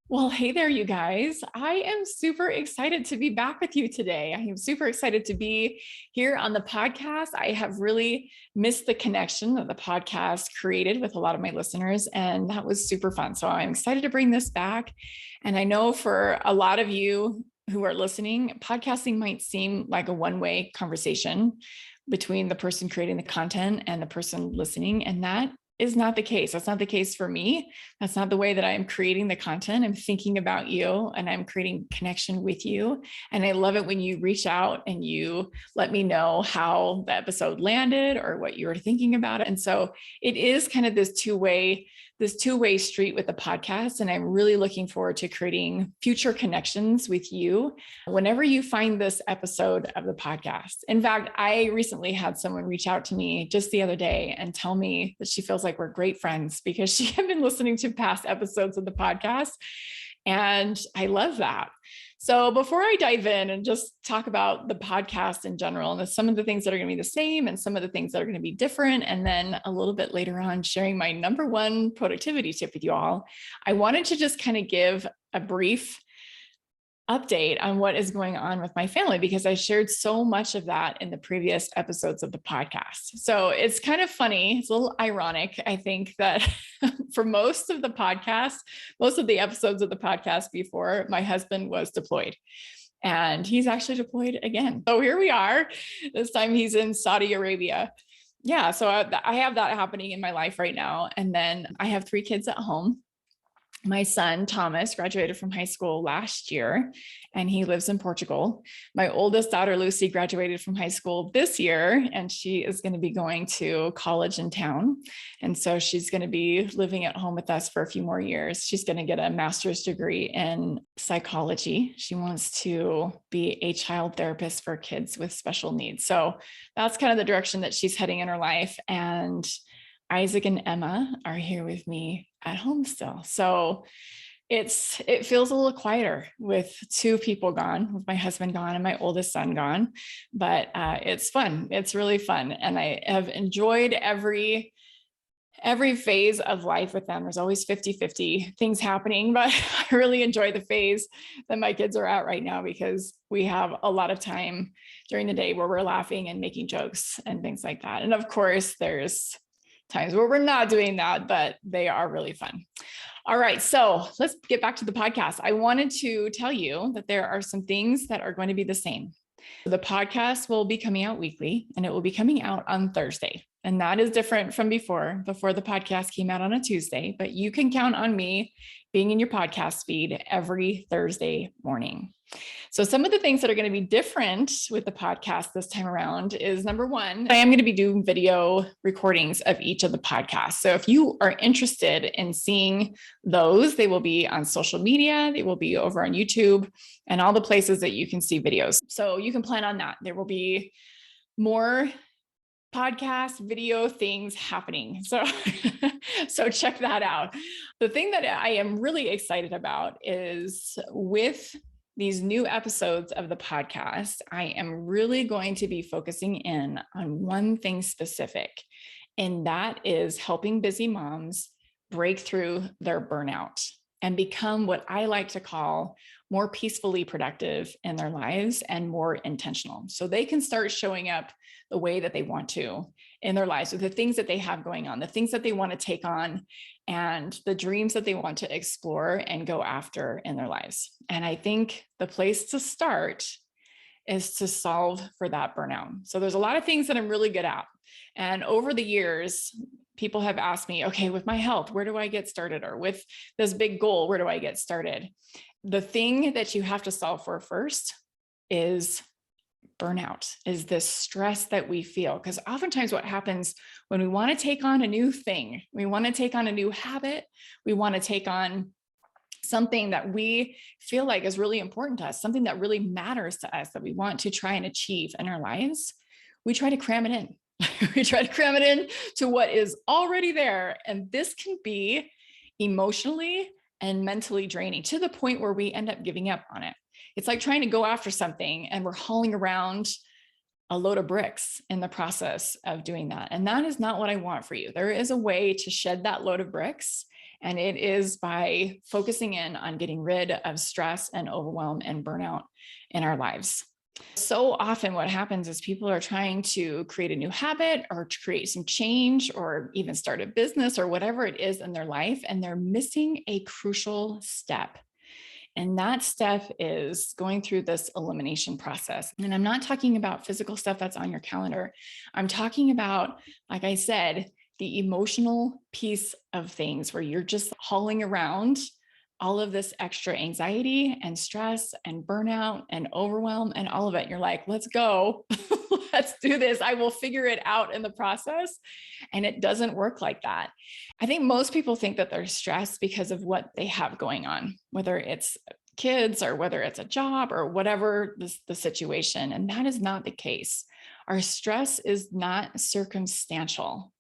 Well, hey there, you guys. I am super excited to be back with you today. I am super excited to be here on the podcast. I have really missed the connection that the podcast created with a lot of my listeners, and that was super fun. So I'm excited to bring this back. And I know for a lot of you who are listening, podcasting might seem like a one-way conversation between the person creating the content and the person listening, and that is not the case. That's not the case for me. That's not the way that I'm creating the content. I'm thinking about you and I'm creating connection with you. And I love it when you reach out and you let me know how the episode landed or what you were thinking about it. And so it is kind of this two-way street with the podcast. And I'm really looking forward to creating future connections with you whenever you find this episode of the podcast. In fact, I recently had someone reach out to me just the other day and tell me that she feels like we're great friends because she had been listening to past episodes of the podcast. And I love that. So before I dive in and just talk about the podcast in general, and some of the things that are going to be the same and some of the things that are going to be different, and then a little bit later on sharing my number one productivity tip with you all, I wanted to just kind of give a brief update on what is going on with my family because I shared so much of that in the previous episodes of the podcast. So it's kind of funny. It's a little ironic. I think that for most of the episodes of the podcast before, my husband was deployed. And he's actually deployed again. So here we are. This time he's in Saudi Arabia. Yeah. So I have that happening in my life right now. And then I have 3 kids at home. My son, Thomas, graduated from high school last year, and he lives in Portugal. My oldest daughter, Lucy, graduated from high school this year, and she is going to be going to college in town. And so she's going to be living at home with us for a few more years. She's going to get a master's degree in psychology. She wants to be a child therapist for kids with special needs. So that's kind of the direction that she's heading in her life. And Isaac and Emma are here with me at home still. So it feels a little quieter with 2 people gone, with my husband gone and my oldest son gone, but it's fun. It's really fun. And I have enjoyed every phase of life with them. There's always 50-50 things happening, but I really enjoy the phase that my kids are at right now because we have a lot of time during the day where we're laughing and making jokes and things like that. And of course, there's times where we're not doing that, but they are really fun. All right, so let's get back to the podcast. I wanted to tell you that there are some things that are going to be the same. The podcast will be coming out weekly, and it will be coming out on Thursday. And that is different from before. Before the podcast came out on a Tuesday, but you can count on me being in your podcast feed every Thursday morning. So some of the things that are going to be different with the podcast this time around is number one, I am going to be doing video recordings of each of the podcasts. So if you are interested in seeing those, they will be on social media, they will be over on YouTube and all the places that you can see videos. So you can plan on that. There will be more podcast video things happening. So check that out. The thing that I am really excited about is with these new episodes of the podcast, I am really going to be focusing in on one thing specific, and that is helping busy moms break through their burnout and become what I like to call more peacefully productive in their lives and more intentional. So they can start showing up the way that they want to in their lives with the things that they have going on, the things that they want to take on, and the dreams that they want to explore and go after in their lives. And I think the place to start is to solve for that burnout. So there's a lot of things that I'm really good at. And over the years, people have asked me, okay, with my health, where do I get started? Or with this big goal, where do I get started? The thing that you have to solve for first is burnout, is this stress that we feel. Because oftentimes what happens when we want to take on a new thing, we want to take on a new habit, we want to take on something that we feel like is really important to us, something that really matters to us, that we want to try and achieve in our lives, we try to cram it in. We try to cram it in to what is already there. And this can be emotionally and mentally draining to the point where we end up giving up on it. It's like trying to go after something and we're hauling around a load of bricks in the process of doing that. And that is not what I want for you. There is a way to shed that load of bricks And it is by focusing in on getting rid of stress and overwhelm and burnout in our lives. So often what happens is people are trying to create a new habit or to create some change or even start a business or whatever it is in their life, and they're missing a crucial step. And that step is going through this elimination process. And I'm not talking about physical stuff that's on your calendar. I'm talking about, like I said, the emotional piece of things where you're just hauling around all of this extra anxiety and stress and burnout and overwhelm and all of it. You're like, let's go. Let's do this. I will figure it out in the process. And it doesn't work like that. I think most people think that they're stressed because of what they have going on, whether it's kids or whether it's a job or whatever the situation. And that is not the case. Our stress is not circumstantial.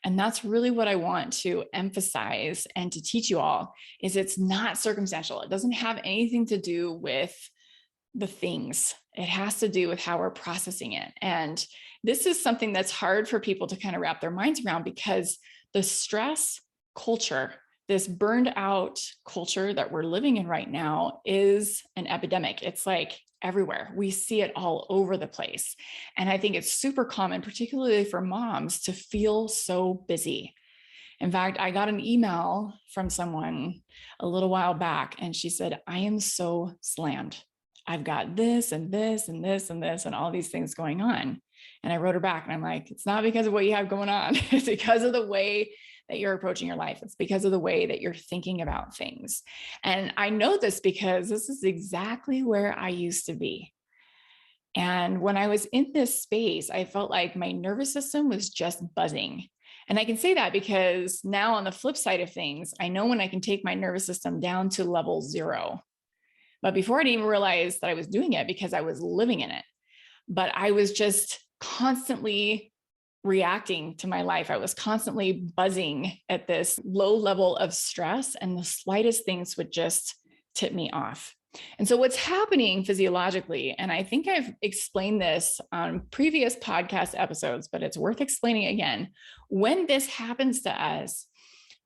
And that's really what I want to emphasize and to teach you all is it's not circumstantial. It doesn't have anything to do with the things. It has to do with how we're processing it. And this is something that's hard for people to kind of wrap their minds around because the stress culture, this burned out culture that we're living in right now is an epidemic. It's like everywhere. We see it all over the place. And I think it's super common, particularly for moms, to feel so busy. In fact, I got an email from someone a little while back, and she said, I am so slammed. I've got this and this and this and this and all these things going on. And I wrote her back and I'm like, it's not because of what you have going on. It's because of the way that you're approaching your life. It's because of the way that you're thinking about things. And I know this because this is exactly where I used to be. And when I was in this space, I felt like my nervous system was just buzzing. And I can say that because now on the flip side of things, I know when I can take my nervous system down to level 0. But before I didn't even realize that I was doing it because I was living in it. But I was just constantly reacting to my life. I was constantly buzzing at this low level of stress, and the slightest things would just tip me off. And so what's happening physiologically, and I think I've explained this on previous podcast episodes, but it's worth explaining again. When this happens to us,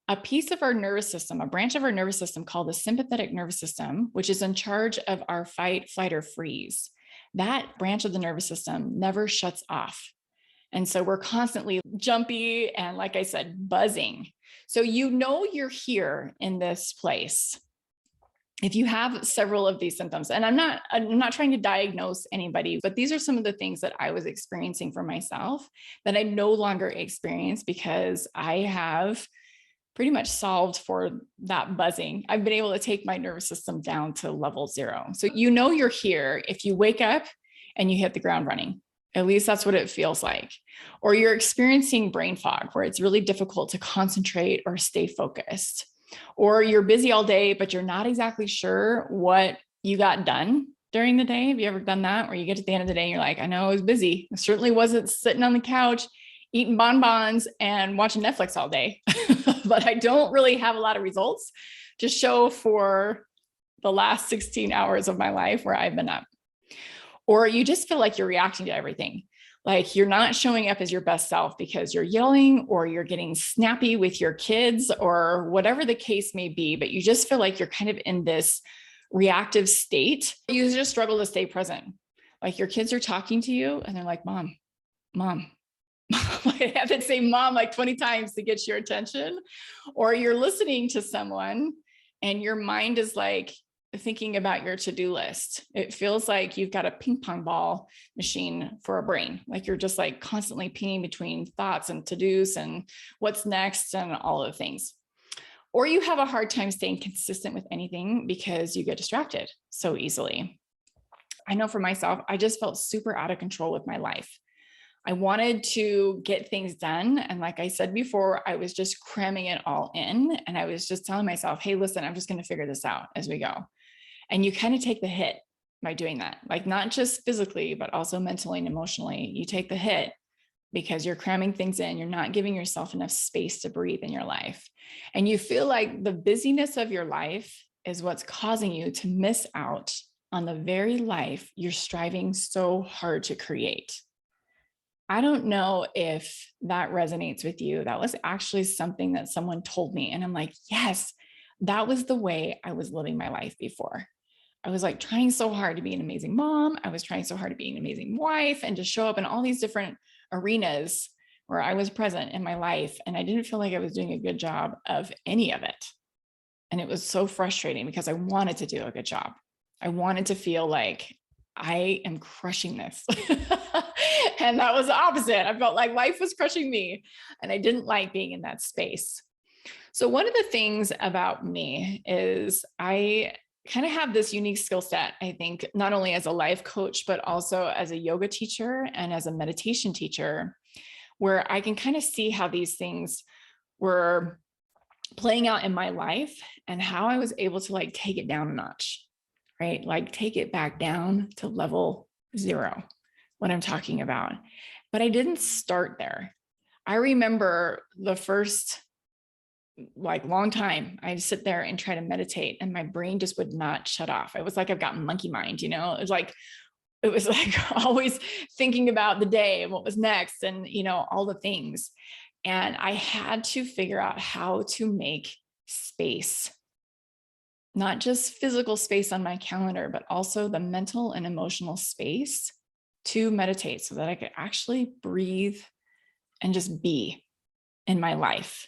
a piece of our nervous system, a branch of our nervous system called the sympathetic nervous system, which is in charge of our fight, flight, or freeze, that branch of the nervous system never shuts off. And so we're constantly jumpy and, like I said, buzzing. So you know you're here in this place if you have several of these symptoms. And I'm not trying to diagnose anybody, but these are some of the things that I was experiencing for myself that I no longer experience because I have pretty much solved for that buzzing. I've been able to take my nervous system down to level 0. So you know you're here if you wake up and you hit the ground running. At least that's what it feels like. Or you're experiencing brain fog where it's really difficult to concentrate or stay focused. Or you're busy all day, but you're not exactly sure what you got done during the day. Have you ever done that? Where you get to the end of the day and you're like, I know I was busy. I certainly wasn't sitting on the couch eating bonbons and watching Netflix all day, but I don't really have a lot of results to show for the last 16 hours of my life where I've been up. Or you just feel like you're reacting to everything. Like you're not showing up as your best self because you're yelling or you're getting snappy with your kids or whatever the case may be, but you just feel like you're kind of in this reactive state. You just struggle to stay present. Like your kids are talking to you and they're like, mom. I have to say mom like 20 times to get your attention. Or you're listening to someone and your mind is like thinking about your to-do list. It feels like you've got a ping pong ball machine for a brain. Like you're just like constantly pinging between thoughts and to-dos and what's next and all of the things. Or you have a hard time staying consistent with anything because you get distracted so easily. I know for myself, I just felt super out of control with my life. I wanted to get things done. And like I said before, I was just cramming it all in. And I was just telling myself, hey, listen, I'm just going to figure this out as we go. And you kind of take the hit by doing that, like not just physically, but also mentally and emotionally. You take the hit because you're cramming things in. You're not giving yourself enough space to breathe in your life. And you feel like the busyness of your life is what's causing you to miss out on the very life you're striving so hard to create. I don't know if that resonates with you. That was actually something that someone told me. And I'm like, yes, that was the way I was living my life before. I was like trying so hard to be an amazing mom. I was trying so hard to be an amazing wife and to show up in all these different arenas where I was present in my life. And I didn't feel like I was doing a good job of any of it. And it was so frustrating because I wanted to do a good job. I wanted to feel like I am crushing this. And that was the opposite. I felt like life was crushing me and I didn't like being in that space. So one of the things about me is I kind of have this unique skill set, I think, not only as a life coach, but also as a yoga teacher and as a meditation teacher, where I can kind of see how these things were playing out in my life and how I was able to like take it down a notch, right? Like take it back down to level 0, what I'm talking about. But I didn't start there. I remember the first like long time, I'd sit there and try to meditate and my brain just would not shut off. It was like I've got monkey mind, it was like always thinking about the day and what was next and, all the things. And I had to figure out how to make space, not just physical space on my calendar, but also the mental and emotional space to meditate so that I could actually breathe and just be in my life.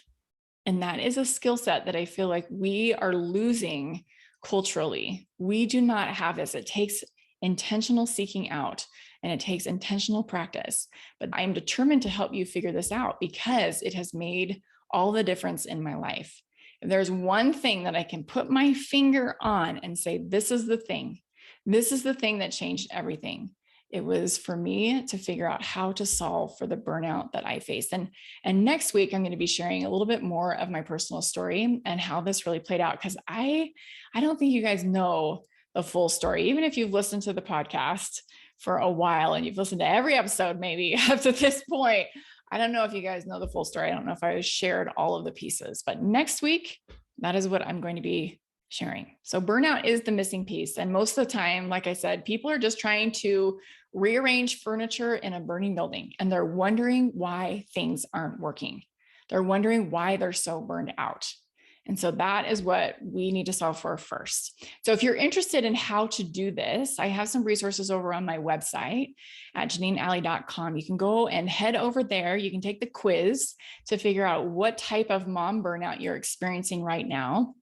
And that is a skill set that I feel like we are losing culturally. We do not have this. It takes intentional seeking out and it takes intentional practice. But I am determined to help you figure this out because it has made all the difference in my life. If there's one thing that I can put my finger on and say, this is the thing that changed everything, it was for me to figure out how to solve for the burnout that I faced. And next week, I'm going to be sharing a little bit more of my personal story and how this really played out. Because I don't think you guys know the full story. Even if you've listened to the podcast for a while and you've listened to every episode, maybe up to this point, I don't know if you guys know the full story. I don't know if I shared all of the pieces, but next week, that is what I'm going to be sharing. So burnout is the missing piece. And most of the time, like I said, people are just trying to rearrange furniture in a burning building and they're wondering why things aren't working. They're wondering why they're so burned out. And so that is what we need to solve for first. So if you're interested in how to do this, I have some resources over on my website at JanineAlley.com. You can go and head over there. You can take the quiz to figure out what type of mom burnout you're experiencing right now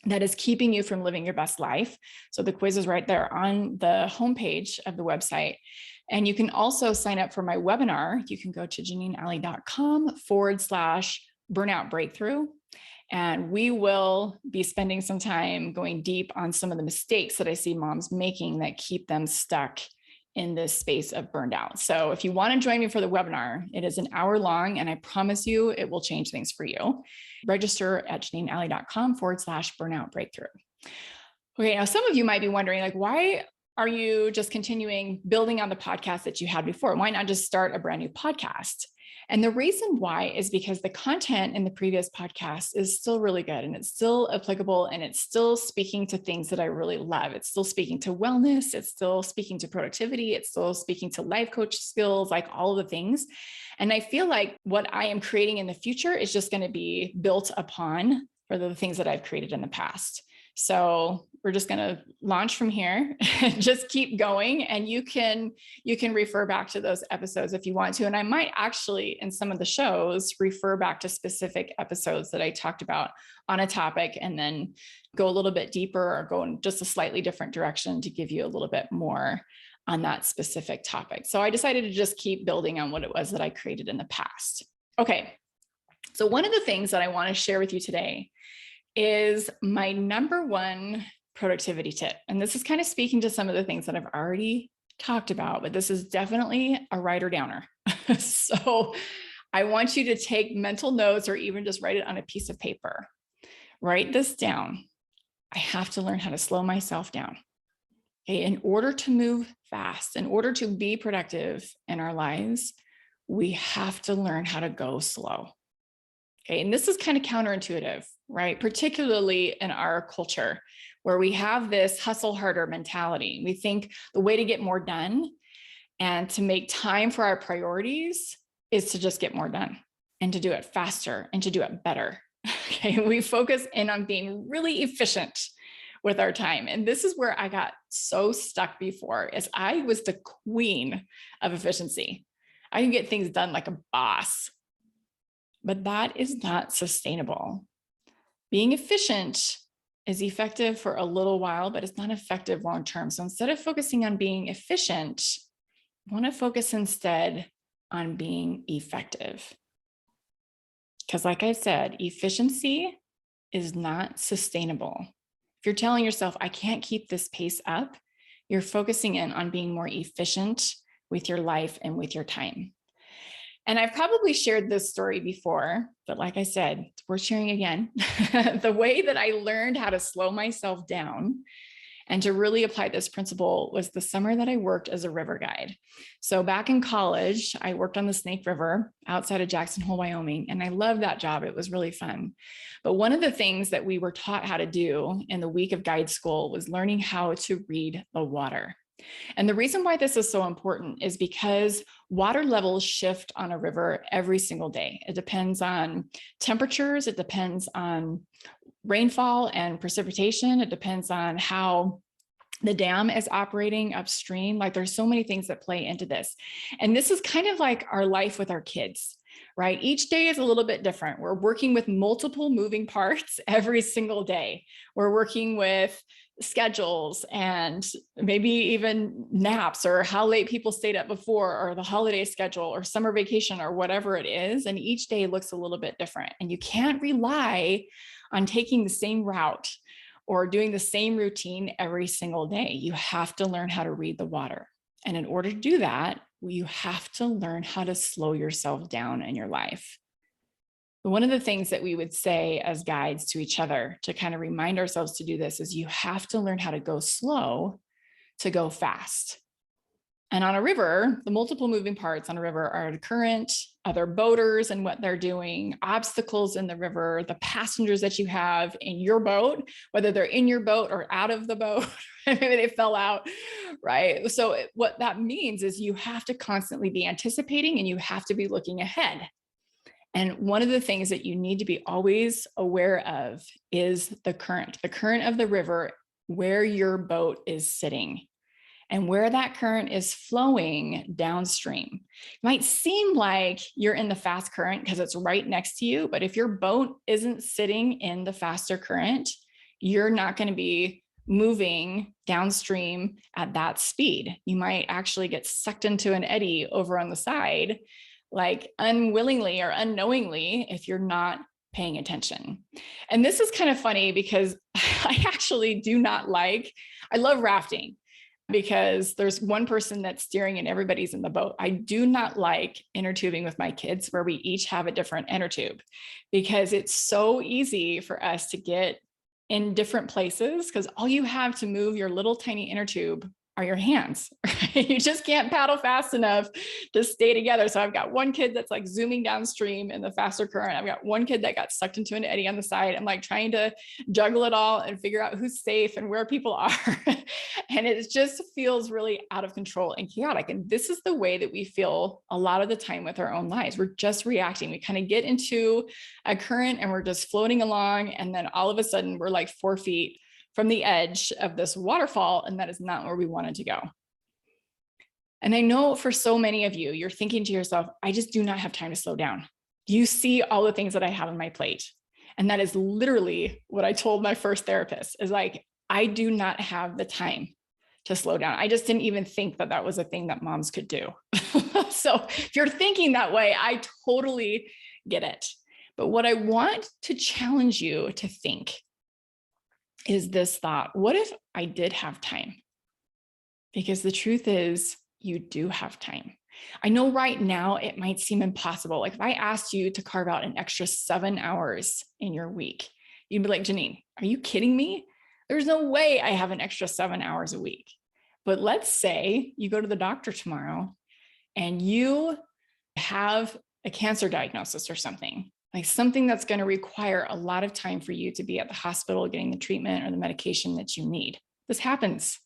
that is keeping you from living your best life. So the quiz is right there on the homepage of the website. And you can also sign up for my webinar. You can go to JanineAlley.com/burnout breakthrough. And we will be spending some time going deep on some of the mistakes that I see moms making that keep them stuck in this space of burned out. So if you want to join me for the webinar, it is an hour long and I promise you it will change things for you. Register at JanineAlley.com/burnout breakthrough. Okay, now some of you might be wondering, like, why are you just continuing building on the podcast that you had before? Why not just start a brand new podcast? And the reason why is because the content in the previous podcast is still really good and it's still applicable and it's still speaking to things that I really love. It's still speaking to wellness. It's still speaking to productivity. It's still speaking to life coach skills, like all of the things. And I feel like what I am creating in the future is just going to be built upon for the things that I've created in the past. So we're just going to launch from here and just keep going. And you can refer back to those episodes if you want to. And I might actually, in some of the shows, refer back to specific episodes that I talked about on a topic and then go a little bit deeper or go in just a slightly different direction to give you a little bit more on that specific topic. So I decided to just keep building on what it was that I created in the past. Okay. So one of the things that I want to share with you today is my number one productivity tip. And this is kind of speaking to some of the things that I've already talked about, but this is definitely a writer downer. So I want you to take mental notes or even just write it on a piece of paper. Write this down. I have to learn how to slow myself down. Okay, in order to move fast, in order to be productive in our lives, we have to learn how to go slow. Okay, and this is kind of counterintuitive, right? Particularly in our culture where we have this hustle harder mentality. We think the way to get more done And to make time for our priorities is to just get more done and to do it faster and to do it better. Okay, we focus in on being really efficient with our time. And this is where I got so stuck before, is I was the queen of efficiency. I can get things done like a boss, but that is not sustainable. Being efficient is effective for a little while, but it's not effective long-term. So instead of focusing on being efficient, I want to focus instead on being effective. Because like I said, efficiency is not sustainable. If you're telling yourself, I can't keep this pace up, you're focusing in on being more efficient with your life and with your time. And I've probably shared this story before, but like I said, we're sharing again. The way that I learned how to slow myself down and to really apply this principle was the summer that I worked as a river guide. So back in college, I worked on the Snake River outside of Jackson Hole, Wyoming, and I loved that job. It was really fun. But one of the things that we were taught how to do in the week of guide school was learning how to read the water. And the reason why this is so important is because water levels shift on a river every single day. It depends on temperatures, it depends on rainfall and precipitation. It depends on how the dam is operating upstream. Like there's so many things that play into this. And this is kind of like our life with our kids, right? Each day is a little bit different. We're working with multiple moving parts every single day. We're working with schedules and maybe even naps or how late people stayed up before or the holiday schedule or summer vacation or whatever it is. And each day looks a little bit different. And you can't rely on taking the same route or doing the same routine every single day. You have to learn how to read the water. And in order to do that, you have to learn how to slow yourself down in your life. One of the things that we would say as guides to each other to kind of remind ourselves to do this is you have to learn how to go slow to go fast. And on a river, the multiple moving parts on a river are the current, other boaters and what they're doing, obstacles in the river, the passengers that you have in your boat, whether they're in your boat or out of the boat, maybe they fell out, right? So what that means is you have to constantly be anticipating and you have to be looking ahead. And one of the things that you need to be always aware of is the current of the river, where your boat is sitting. And where that current is flowing downstream. It might seem like you're in the fast current because it's right next to you, but if your boat isn't sitting in the faster current, you're not going to be moving downstream at that speed. You might actually get sucked into an eddy over on the side, like unwillingly or unknowingly, if you're not paying attention. And this is kind of funny because I actually I love rafting, because there's one person that's steering and everybody's in the boat. I do not like inner tubing with my kids where we each have a different inner tube, because it's so easy for us to get in different places because all you have to move your little tiny inner tube are your hands. Right? You just can't paddle fast enough to stay together. So I've got one kid that's like zooming downstream in the faster current. I've got one kid that got sucked into an eddy on the side. I'm like trying to juggle it all and figure out who's safe and where people are. And it just feels really out of control and chaotic. And this is the way that we feel a lot of the time with our own lives. We're just reacting. We kind of get into a current and we're just floating along. And then all of a sudden we're like 4 feet from the edge of this waterfall, and that is not where we wanted to go. And I know for so many of you, you're thinking to yourself, I just do not have time to slow down. You see all the things that I have on my plate. And that is literally what I told my first therapist, is like, I do not have the time to slow down. I just didn't even think that that was a thing that moms could do. So if you're thinking that way, I totally get it. But what I want to challenge you to think is this thought: what if I did have time? Because the truth is, you do have time. I know right now it might seem impossible. Like if I asked you to carve out an extra 7 hours in your week, you'd be like, Janine, are you kidding me? There's no way I have an extra 7 hours a week. But let's say you go to the doctor tomorrow and you have a cancer diagnosis or something. Like something that's going to require a lot of time for you to be at the hospital getting the treatment or the medication that you need. This happens.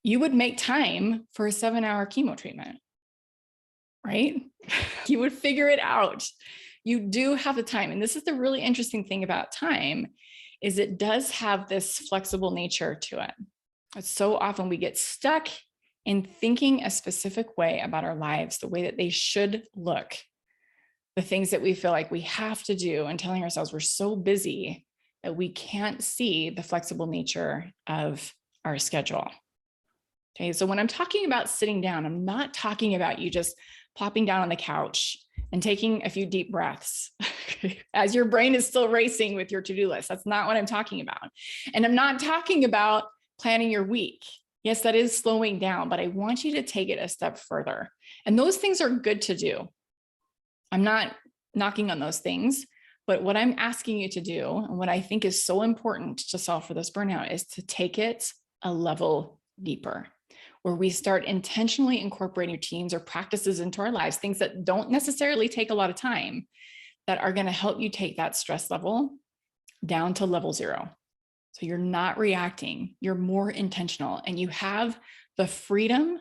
you would make time for a 7-hour chemo treatment, right? You would figure it out. You do have the time. And this is the really interesting thing about time, is it does have this flexible nature to it. It's so often we get stuck in thinking a specific way about our lives, the way that they should look, the things that we feel like we have to do, and telling ourselves we're so busy that we can't see the flexible nature of our schedule. Okay, so when I'm talking about sitting down, I'm not talking about you just plopping down on the couch and taking a few deep breaths as your brain is still racing with your to-do list. That's not what I'm talking about. And I'm not talking about planning your week. Yes, that is slowing down, but I want you to take it a step further. And those things are good to do. I'm not knocking on those things, but what I'm asking you to do, and what I think is so important to solve for this burnout, is to take it a level deeper, where we start intentionally incorporating routines or practices into our lives, things that don't necessarily take a lot of time, that are going to help you take that stress level down to level 0. So you're not reacting, you're more intentional, and you have the freedom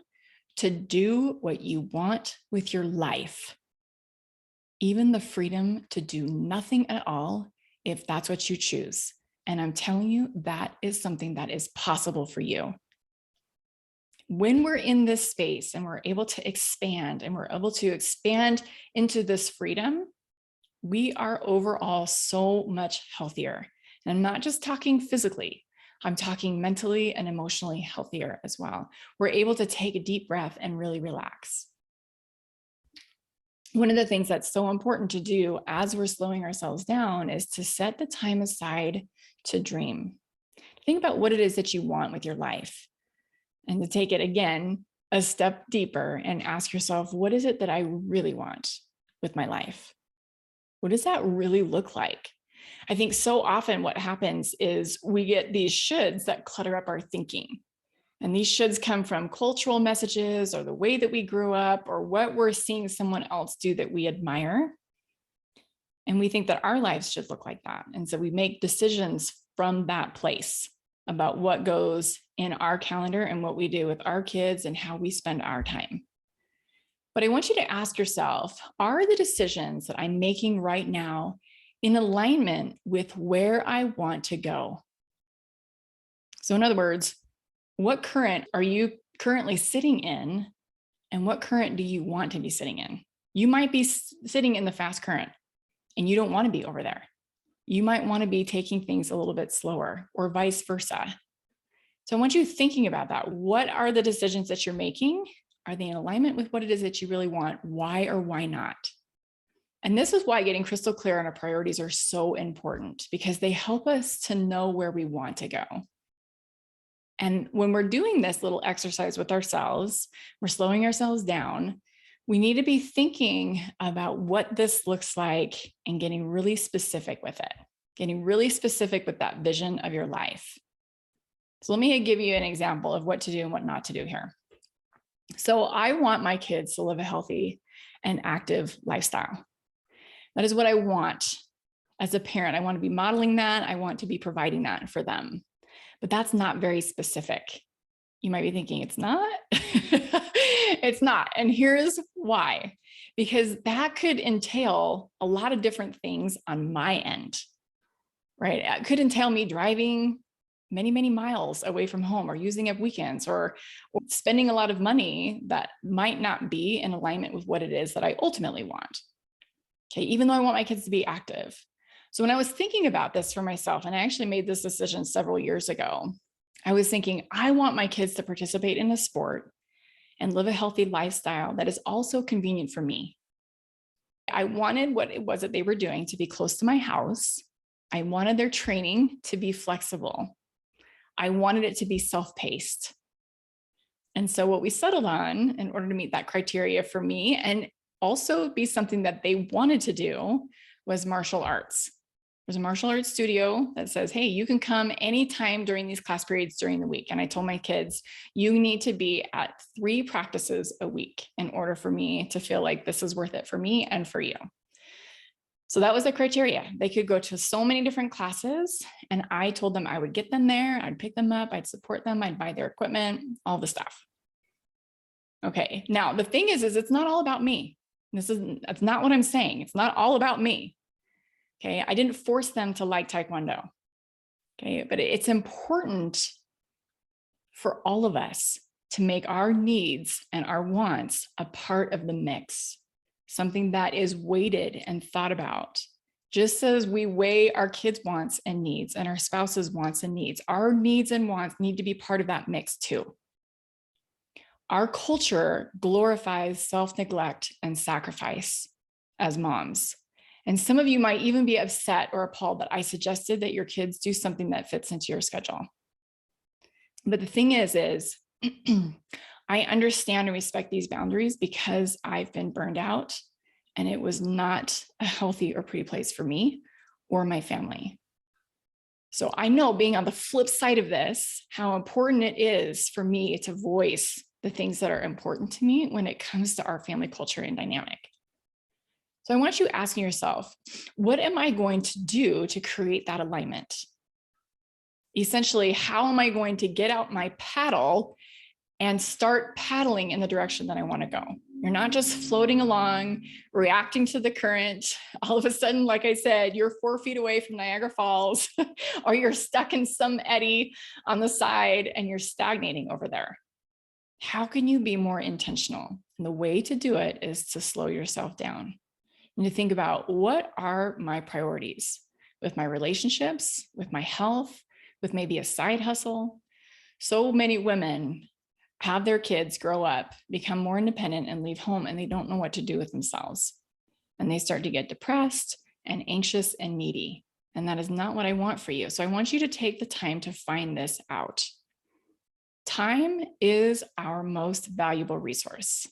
to do what you want with your life. Even the freedom to do nothing at all, if that's what you choose. And I'm telling you, that is something that is possible for you. When we're in this space and we're able to expand, and we're able to expand into this freedom, we are overall so much healthier. And I'm not just talking physically, I'm talking mentally and emotionally healthier as well. We're able to take a deep breath and really relax. One of the things that's so important to do as we're slowing ourselves down is to set the time aside to dream. Think about what it is that you want with your life, and to take it again a step deeper and ask yourself, what is it that I really want with my life? What does that really look like? I think so often what happens is we get these shoulds that clutter up our thinking. And these shoulds come from cultural messages, or the way that we grew up, or what we're seeing someone else do that we admire. And we think that our lives should look like that. And so we make decisions from that place about what goes in our calendar and what we do with our kids and how we spend our time. But I want you to ask yourself, are the decisions that I'm making right now in alignment with where I want to go? So in other words, what current are you currently sitting in, and what current do you want to be sitting in? You might be sitting in the fast current and you don't want to be over there. You might want to be taking things a little bit slower, or vice versa. So I want you thinking about that. What are the decisions that you're making? Are they in alignment with what it is that you really want? Why or why not? And this is why getting crystal clear on our priorities are so important, because they help us to know where we want to go. And when we're doing this little exercise with ourselves, we're slowing ourselves down, we need to be thinking about what this looks like and getting really specific with it, getting really specific with that vision of your life. So let me give you an example of what to do and what not to do here. So I want my kids to live a healthy and active lifestyle. That is what I want as a parent. I want to be modeling that. I want to be providing that for them. But that's not very specific. You might be thinking it's not. It's not. And here's why. Because that could entail a lot of different things on my end, right? It could entail me driving many, many miles away from home, or using up weekends, or spending a lot of money that might not be in alignment with what it is that I ultimately want. Okay, even though I want my kids to be active. So when I was thinking about this for myself, and I actually made this decision several years ago, I was thinking, I want my kids to participate in a sport and live a healthy lifestyle that is also convenient for me. I wanted what it was that they were doing to be close to my house. I wanted their training to be flexible. I wanted it to be self-paced. And so what we settled on, in order to meet that criteria for me and also be something that they wanted to do, was martial arts. There's a martial arts studio that says, hey, you can come anytime during these class periods during the week. And I told my kids, you need to be at 3 practices a week in order for me to feel like this is worth it for me and for you. So that was the criteria. They could go to so many different classes, and I told them I would get them there, I'd pick them up, I'd support them, I'd buy their equipment, all the stuff. Okay, now the thing is it's not all about me. That's not what I'm saying. It's not all about me. Okay, I didn't force them to like Taekwondo. Okay, but it's important for all of us to make our needs and our wants a part of the mix, something that is weighted and thought about. Just as we weigh our kids' wants and needs and our spouses' wants and needs, our needs and wants need to be part of that mix too. Our culture glorifies self-neglect and sacrifice as moms. And some of you might even be upset or appalled that I suggested that your kids do something that fits into your schedule. But the thing is I understand and respect these boundaries because I've been burned out, and it was not a healthy or pretty place for me or my family. So I know, being on the flip side of this, how important it is for me to voice the things that are important to me when it comes to our family culture and dynamic. So I want you asking yourself, what am I going to do to create that alignment? Essentially, how am I going to get out my paddle and start paddling in the direction that I want to go? You're not just floating along, reacting to the current. All of a sudden, like I said, you're 4 feet away from Niagara Falls, or you're stuck in some eddy on the side and you're stagnating over there. How can you be more intentional? And the way to do it is to slow yourself down and to think about, what are my priorities with my relationships, with my health, with maybe a side hustle. So many women have their kids grow up, become more independent, and leave home, and they don't know what to do with themselves. And they start to get depressed and anxious and needy. And that is not what I want for you. So I want you to take the time to find this out. Time is our most valuable resource.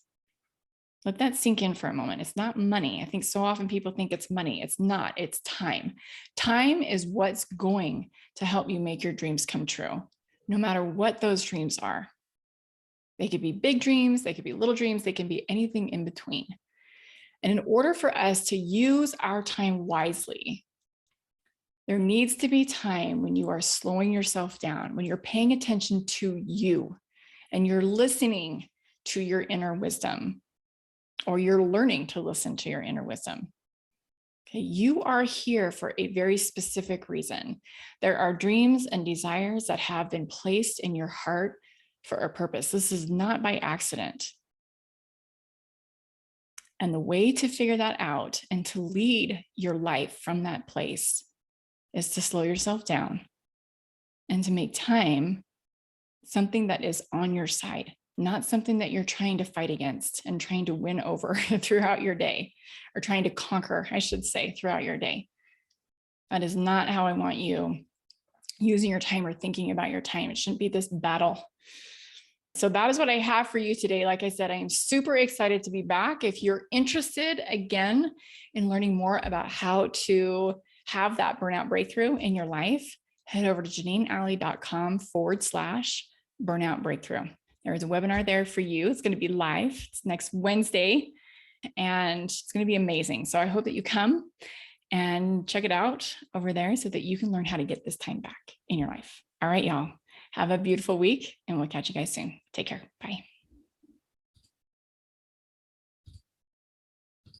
Let that sink in for a moment. It's not money. I think so often people think it's money. It's not. It's time. Time is what's going to help you make your dreams come true, no matter what those dreams are. They could be big dreams, they could be little dreams, they can be anything in between. And in order for us to use our time wisely, there needs to be time when you are slowing yourself down, when you're paying attention to you and you're listening to your inner wisdom, or you're learning to listen to your inner wisdom. Okay, you are here for a very specific reason. There are dreams and desires that have been placed in your heart for a purpose. This is not by accident. And the way to figure that out and to lead your life from that place is to slow yourself down and to make time something that is on your side, not something that you're trying to fight against and trying to win over throughout your day, or trying to conquer, I should say, throughout your day. That is not how I want you using your time or thinking about your time. It shouldn't be this battle. So that is what I have for you today. Like I said, I am super excited to be back. If you're interested, again, in learning more about how to have that burnout breakthrough in your life, head over to JanineAlley.com/burnout breakthrough. There is a webinar there for you. It's going to be live. It's next Wednesday, and it's going to be amazing. So I hope that you come and check it out over there so that you can learn how to get this time back in your life. All right, y'all. Have a beautiful week, and we'll catch you guys soon. Take care. Bye.